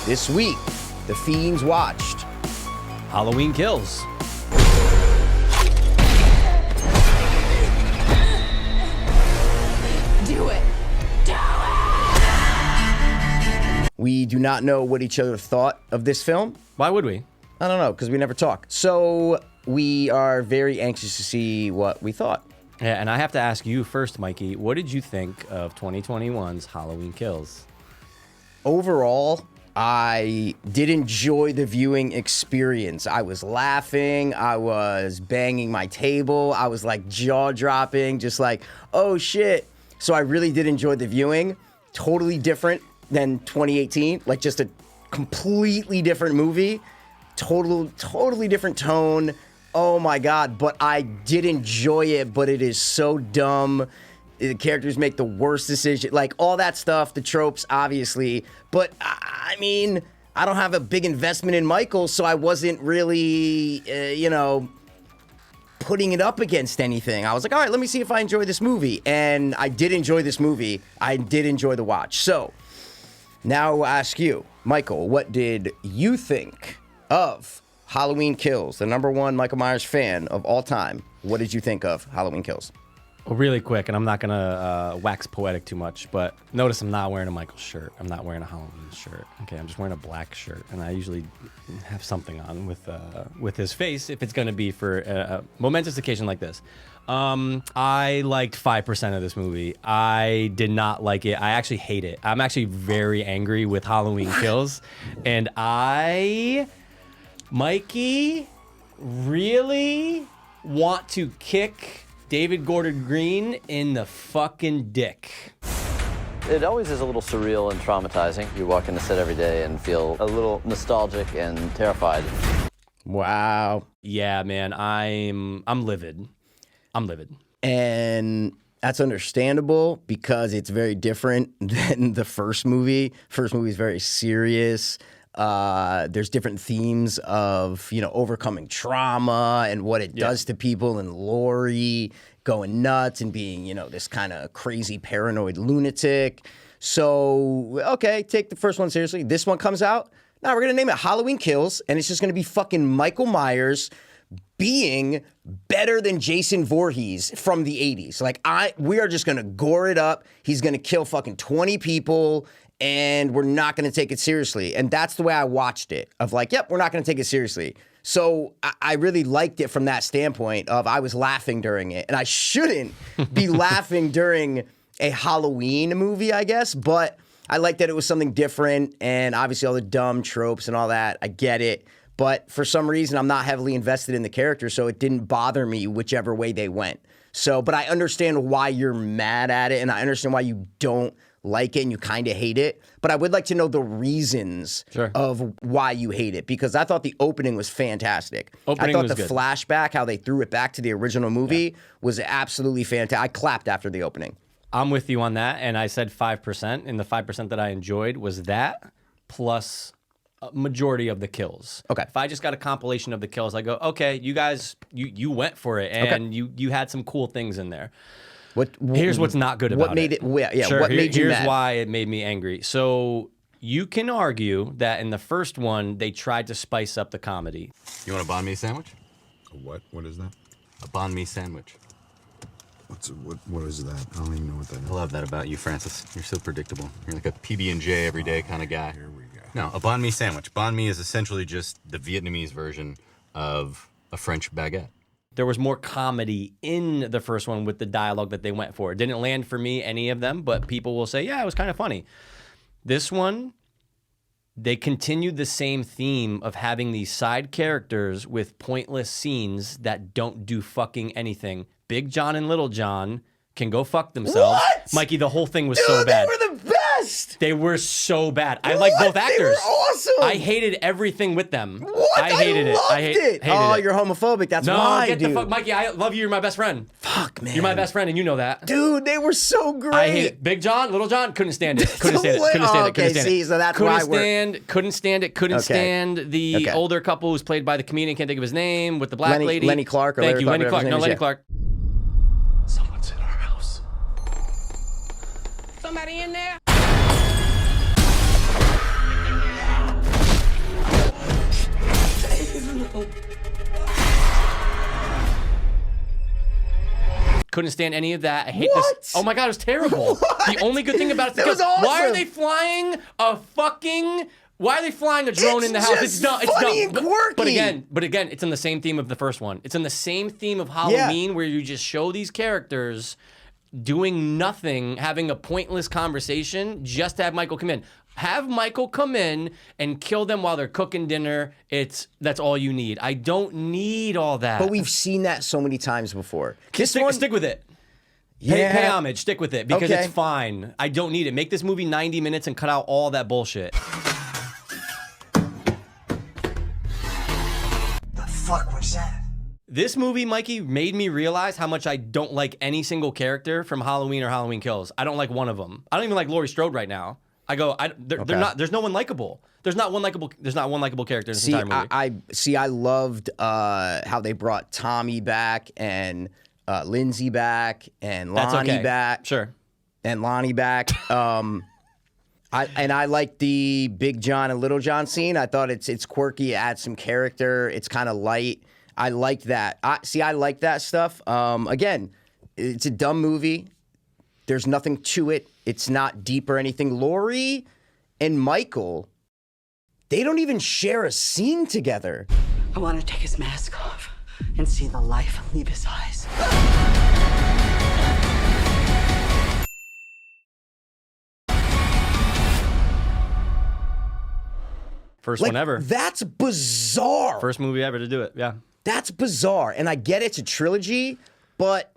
This week, the Fiends watched Halloween Kills. Do it. We do not know what each other thought of this film. Why would we? I don't know, because we never talk. So we are very anxious to see what we thought. Yeah, and I have to ask you first, Mikey, what did you think of 2021's Halloween Kills? Overall, I did enjoy the viewing experience. I was laughing, I was banging my table, I was like jaw-dropping, just like, oh shit. So I really did enjoy the viewing. Totally different than 2018, like just a completely different movie. Totally different tone. Oh my God, but I did enjoy it, but it is so dumb. The characters make the worst decision, like all that stuff, the tropes, obviously. But I mean, I don't have a big investment in Michael, so I wasn't really, putting it up against anything. I was like, all right, let me see if I enjoy this movie. And I did enjoy this movie. I did enjoy the watch. So now I'll ask you, Michael, what did you think of Halloween Kills, the #1 Michael Myers fan of all time? What did you think of Halloween Kills? Well, really quick, and I'm not gonna wax poetic too much, but notice I'm not wearing a Michael shirt. I'm not wearing a Halloween shirt. Okay, I'm just wearing a black shirt, and I usually have something on with his face if it's gonna be for a momentous occasion like this. I liked 5% of this movie. I did not like it. I actually hate it. I'm actually very angry with Halloween Kills, and Mikey, really want to kick David Gordon Green in the fucking dick. It always is a little surreal and traumatizing. You walk in the set every day and feel a little nostalgic and terrified. Wow. Yeah, man, I'm livid. I'm livid. And that's understandable because it's very different than the first movie. First movie is very serious. There's different themes of, overcoming trauma and what it does to people, and Laurie going nuts and being, this kind of crazy paranoid lunatic. So, okay, take the first one seriously. This one comes out. Now we're going to name it Halloween Kills, and it's just going to be fucking Michael Myers being better than Jason Voorhees from the 80s. We are just going to gore it up. He's going to kill fucking 20 people. And we're not going to take it seriously. And that's the way I watched it, of like, yep, we're not going to take it seriously. So I really liked it from that standpoint of I was laughing during it. And I shouldn't be laughing during a Halloween movie, I guess. But I liked that it was something different. And obviously all the dumb tropes and all that, I get it. But for some reason, I'm not heavily invested in the character, so it didn't bother me whichever way they went. So, but I understand why you're mad at it, and I understand why you don't like it and you kind of hate it, but I would like to know the reasons of why you hate it, because I thought the opening was fantastic. I thought the flashback, how they threw it back to the original movie, was absolutely fantastic. I clapped after the opening. I'm with you on that, and I said 5%, and the 5% that I enjoyed was that plus a majority of the kills. Okay. If I just got a compilation of the kills, I go, okay, you guys, you went for it, and you had some cool things in there. Here's what's not good about it. What made you mad? Here's why it made me angry. So you can argue that in the first one, they tried to spice up the comedy. You want a banh mi sandwich? A what? What is that? A banh mi sandwich. What is that? I don't even know what that is. I love that about you, Francis. You're so predictable. You're like a PB&J everyday kind of guy. Here we go. No, a banh mi sandwich. Banh mi is essentially just the Vietnamese version of a French baguette. There was more comedy in the first one with the dialogue that they went for. It didn't land for me, any of them, but people will say, yeah, it was kind of funny. This one, they continued the same theme of having these side characters with pointless scenes that don't do fucking anything. Big John and Little John can go fuck themselves. What? Mikey, the whole thing was so bad. They were the best! They were so bad. I like both actors. They were awesome! I hated everything with them. What? I hated it. I hated it. You're homophobic. That's why, get dude. the fuck, Mikey. I love you. You're my best friend. Fuck, man. You're my best friend, and you know that. Dude, they were so great. I hate it. Big John, Little John, couldn't stand it. Couldn't stand it. Couldn't stand it. Couldn't stand it. So that's couldn't why stand. Couldn't stand it. Couldn't stand the older couple who's played by the comedian. Can't think of his name, with the black lady. Lenny Clark. Thank you, Lenny Clark. No, Lenny Clark. Someone's in our house. Somebody in there? Couldn't stand any of that. I hate What? this. Oh my God, it was terrible. The only good thing about it is That was why are awesome. they flying a fucking... Why are they flying a drone It's in the house? just funny and quirky. But again, it's in the same theme of the first one. It's in the same theme of Halloween where you just show these characters doing nothing, having a pointless conversation just to have Michael come in. Have Michael come in and kill them while they're cooking dinner. That's all you need. I don't need all that. But we've seen that so many times before. Stick with it. Pay homage. Stick with it because Okay. it's fine. I don't need it. Make this movie 90 minutes and cut out all that bullshit. The fuck was that? This movie, Mikey, made me realize how much I don't like any single character from Halloween or Halloween Kills. I don't like one of them. I don't even like Laurie Strode right now. They're not. There's no one likable. There's not one likable character in this entire movie. I loved how they brought Tommy back and Lindsay back and Lonnie back. Sure. And Lonnie back. I like the Big John and Little John scene. I thought it's quirky, it adds some character. It's kind of light. I liked that. I like that stuff. Again, it's a dumb movie. There's nothing to it. It's not deep or anything. Laurie and Michael, they don't even share a scene together. I want to take his mask off and see the life leave his eyes. First one ever. That's bizarre. First movie ever to do it. Yeah. That's bizarre. And I get it's a trilogy, but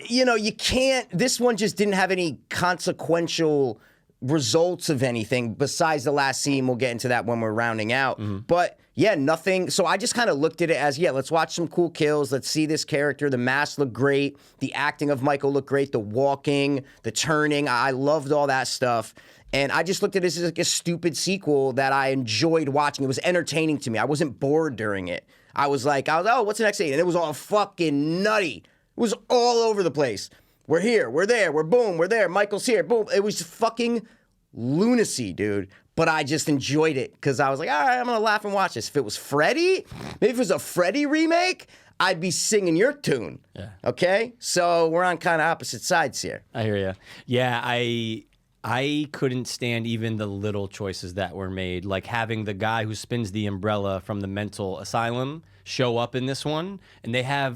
you know, you can't, this one just didn't have any consequential results of anything besides the last scene. We'll get into that when we're rounding out. But yeah, nothing. So I just kind of looked at it as, let's watch some cool kills. Let's see this character. The mask looked great. The acting of Michael looked great. The walking, the turning. I loved all that stuff. And I just looked at this as like a stupid sequel that I enjoyed watching. It was entertaining to me. I wasn't bored during it. I was like, oh, what's the next scene? And it was all fucking nutty. It was all over the place. We're here, we're there, we're there, Michael's here, boom. It was fucking lunacy, dude. But I just enjoyed it because I was like, all right, I'm going to laugh and watch this. If it was Freddy, maybe if it was a Freddy remake, I'd be singing your tune. Yeah. Okay? So we're on kind of opposite sides here. I hear you. Yeah, I couldn't stand even the little choices that were made, like having the guy who spins the umbrella from the mental asylum show up in this one, and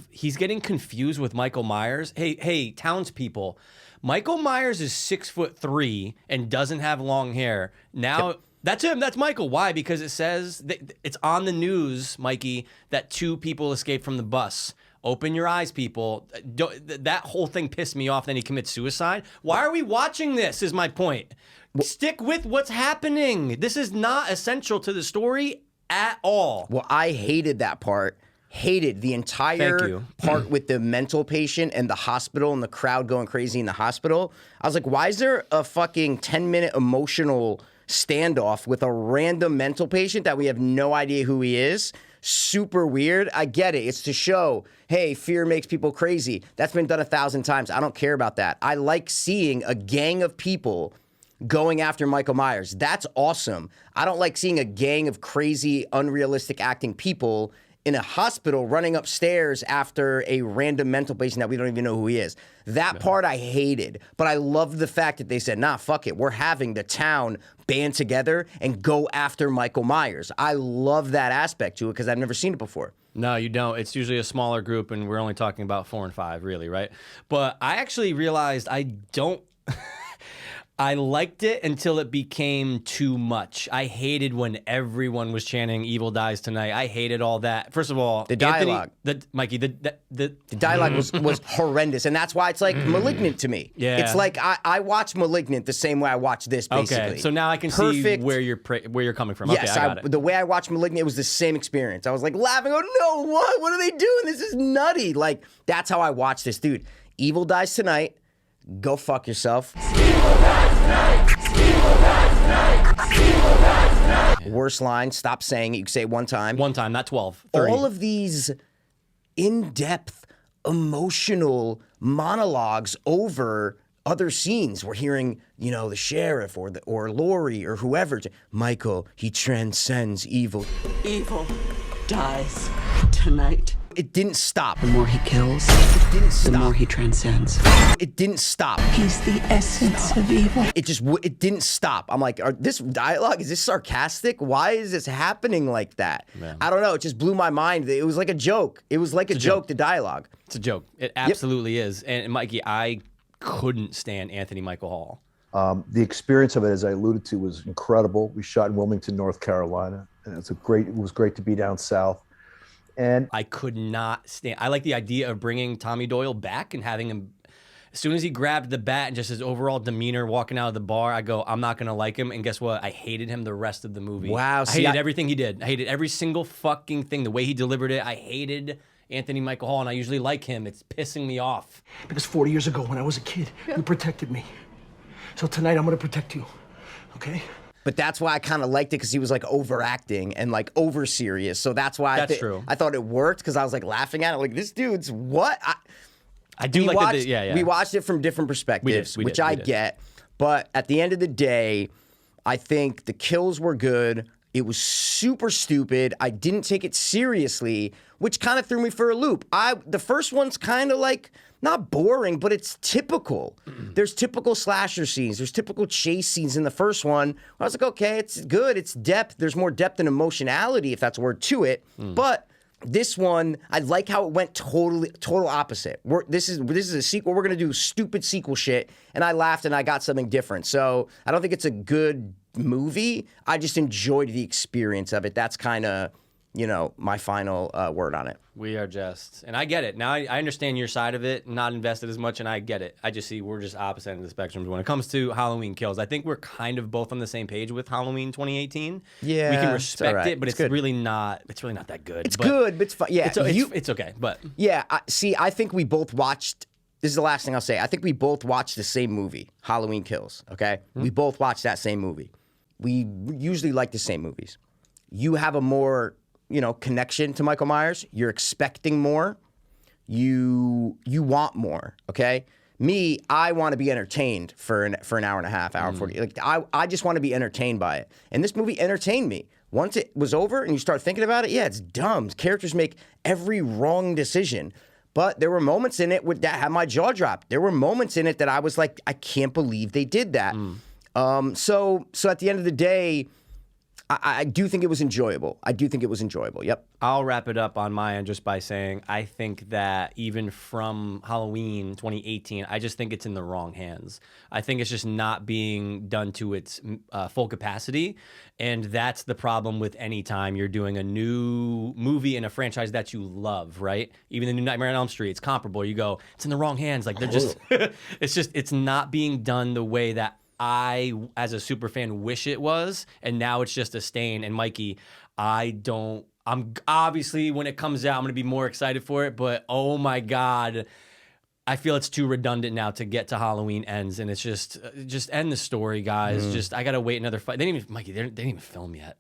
he's getting confused with Michael Myers. Hey, townspeople, Michael Myers is 6'3" and doesn't have long hair. Now that's him. That's Michael. Why? Because it says it's on the news, Mikey, that 2 people escaped from the bus. Open your eyes, people. That whole thing pissed me off. Then he commits suicide. Why are we watching this is my point. Stick with what's happening. This is not essential to the story at all. Well, I hated that part. Hated the entire part with the mental patient and the hospital and the crowd going crazy in the hospital. I was like, why is there a fucking 10-minute emotional standoff with a random mental patient that we have no idea who he is? Super weird. I get it. It's to show, hey, fear makes people crazy. That's been done 1,000 times. I don't care about that. I like seeing a gang of people going after Michael Myers. That's awesome. I don't like seeing a gang of crazy, unrealistic acting people in a hospital running upstairs after a random mental patient that we don't even know who he is. That part I hated, but I loved the fact that they said, nah, fuck it. We're having the town band together and go after Michael Myers. I love that aspect to it because I've never seen it before. No, you don't. It's usually a smaller group, and we're only talking about 4 and 5, really, right? But I actually realized I don't... I liked it until it became too much. I hated when everyone was chanting "Evil dies tonight." I hated all that. First of all, the dialogue, Mikey, the dialogue was horrendous, and that's why it's like Malignant to me. Yeah, it's like I watch Malignant the same way I watch this. Basically, okay. So now I can see where you're coming from. Yes, okay, I got it. The way I watched Malignant, it was the same experience. I was like laughing. Oh no, what are they doing? This is nutty. Like that's how I watch this, dude. Evil dies tonight. Go fuck yourself. Worst line, stop saying it. You can say it one time. One time, not 12. 30. All of these in-depth, emotional monologues over other scenes. We're hearing, the sheriff or Laurie or whoever. Michael, he transcends evil. Evil dies tonight. It didn't stop. The more he kills, It didn't the more stop. he transcends. It didn't stop. He's the essence of evil. It didn't stop. I'm like, this dialogue, is this sarcastic? Why is this happening like that? I don't know. It just blew my mind. It was like a joke. It was like a joke, the dialogue. It's a joke. It absolutely is. And Mikey, I couldn't stand Anthony Michael Hall. The experience of it, as I alluded to, was incredible. We shot in Wilmington, North Carolina, and it was great to be down south. And I could not stand. I like the idea of bringing Tommy Doyle back and having him. As soon as he grabbed the bat and just his overall demeanor walking out of the bar, I go, I'm not gonna like him. And guess what? I hated him the rest of the movie. Wow, I hated everything he did. I hated every single fucking thing. The way he delivered it. I hated Anthony Michael Hall, and I usually like him. It's pissing me off. Because 40 years ago, when I was a kid, you protected me. So tonight, I'm gonna protect you, okay? But that's why I kind of liked it, because he was like overacting and like over serious. So that's why That's true. I thought it worked, because I was like laughing at it. Like, this dude's what? I do like watched, yeah. We watched it from different perspectives, We which did. I get. But at the end of the day, I think the kills were good. It was super stupid. I didn't take it seriously, which kind of threw me for a loop. The first one's kind of like, not boring, but it's typical. There's typical slasher scenes. There's typical chase scenes in the first one. I was like, okay, it's good. It's depth. There's more depth and emotionality, if that's a word, to it. But this one, I like how it went total opposite. This is a sequel. We're gonna do stupid sequel shit, and I laughed and I got something different. So I don't think it's a good movie. I just enjoyed the experience of it. That's kind of, my final word on it. We are just, and I get it. Now I understand your side of it, not invested as much, and I get it. I just see we're just opposite ends of the spectrum when it comes to Halloween Kills. I think we're kind of both on the same page with Halloween 2018. Yeah, we can it's respect all right. it, but It's it's good. really not. It's really not that good. It's good, but it's fun. Yeah, it's okay. But yeah. I think we both watched. This is the last thing I'll say. I think we both watched the same movie, Halloween Kills. Okay, we both watched that same movie. We usually like the same movies. You have a more connection to Michael Myers. You're expecting more. You want more. Okay. Me, I want to be entertained for an hour and a half, hour 40. Like I just want to be entertained by it. And this movie entertained me. Once it was over and you start thinking about it, yeah, it's dumb. Characters make every wrong decision. But there were moments in it that had my jaw dropped. There were moments in it that I was like, I can't believe they did that. So at the end of the day, I do think it was enjoyable. Yep. I'll wrap it up on my end just by saying I think that even from Halloween 2018, I just think it's in the wrong hands. I think it's just not being done to its full capacity. And that's the problem with any time you're doing a new movie in a franchise that you love, right? Even the new Nightmare on Elm Street, it's comparable. You go, it's in the wrong hands. Like they're just, it's not being done the way that I, as a super fan, wish it was, and now it's just a stain. And Mikey, I'm obviously, when it comes out, I'm gonna be more excited for it, but oh my God, I feel it's too redundant now to get to Halloween Ends, and it's just end the story, guys. I gotta wait another fight. They didn't even film yet.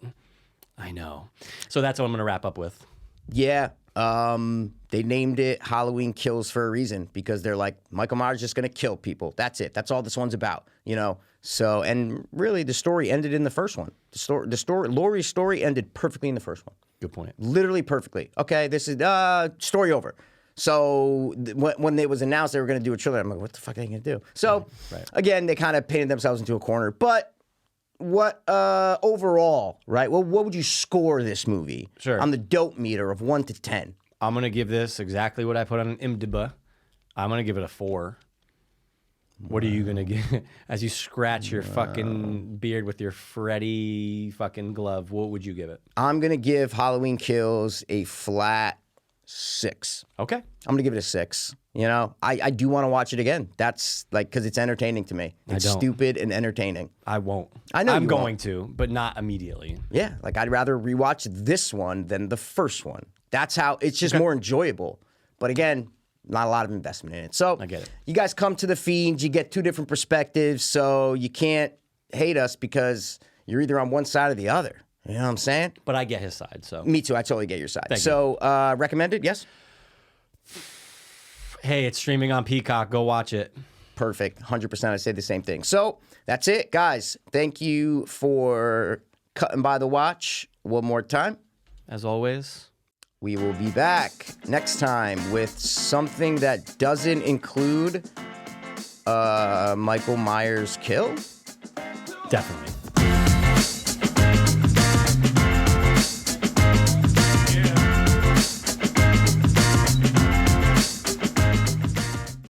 I know. So that's what I'm gonna wrap up with. Yeah. They named it Halloween Kills for a reason, because they're like, Michael Myers is just gonna kill people. That's it. That's all this one's about, So, and really, the story ended in the first one. Laurie's story ended perfectly in the first one. Good point. Literally perfectly. Okay, this is story over. So when it was announced they were gonna do a trilogy, I'm like, what the fuck are they gonna do? So again, they kind of painted themselves into a corner. But what overall, right? Well, what would you score this movie? Sure. On the dope meter of 1 to 10? I'm gonna give this exactly what I put on IMDb. I'm gonna give it a 4. What are you gonna give? As you scratch your fucking beard with your Freddy fucking glove, what would you give it? I'm gonna give Halloween Kills a flat 6. Okay. I'm gonna give it a 6. I do want to watch it again. That's like, because it's entertaining to me. It's don't. stupid and entertaining. I won't. I know I'm you going won't. to, but not immediately. Yeah, like I'd rather rewatch this one than the first one. That's how it's just more enjoyable. But again, not a lot of investment in it. So I get it. You guys come to the Fiends, you get two different perspectives, so you can't hate us because you're either on one side or the other. You know what I'm saying? But I get his side, so. Me too. I totally get your side. Thank so recommended? Yes. Hey, it's streaming on Peacock. Go watch it. Perfect. 100%. I say the same thing. So that's it, guys. Thank you for cutting by the watch one more time. As always, We will be back next time with something that doesn't include Michael Myers' kill. Definitely.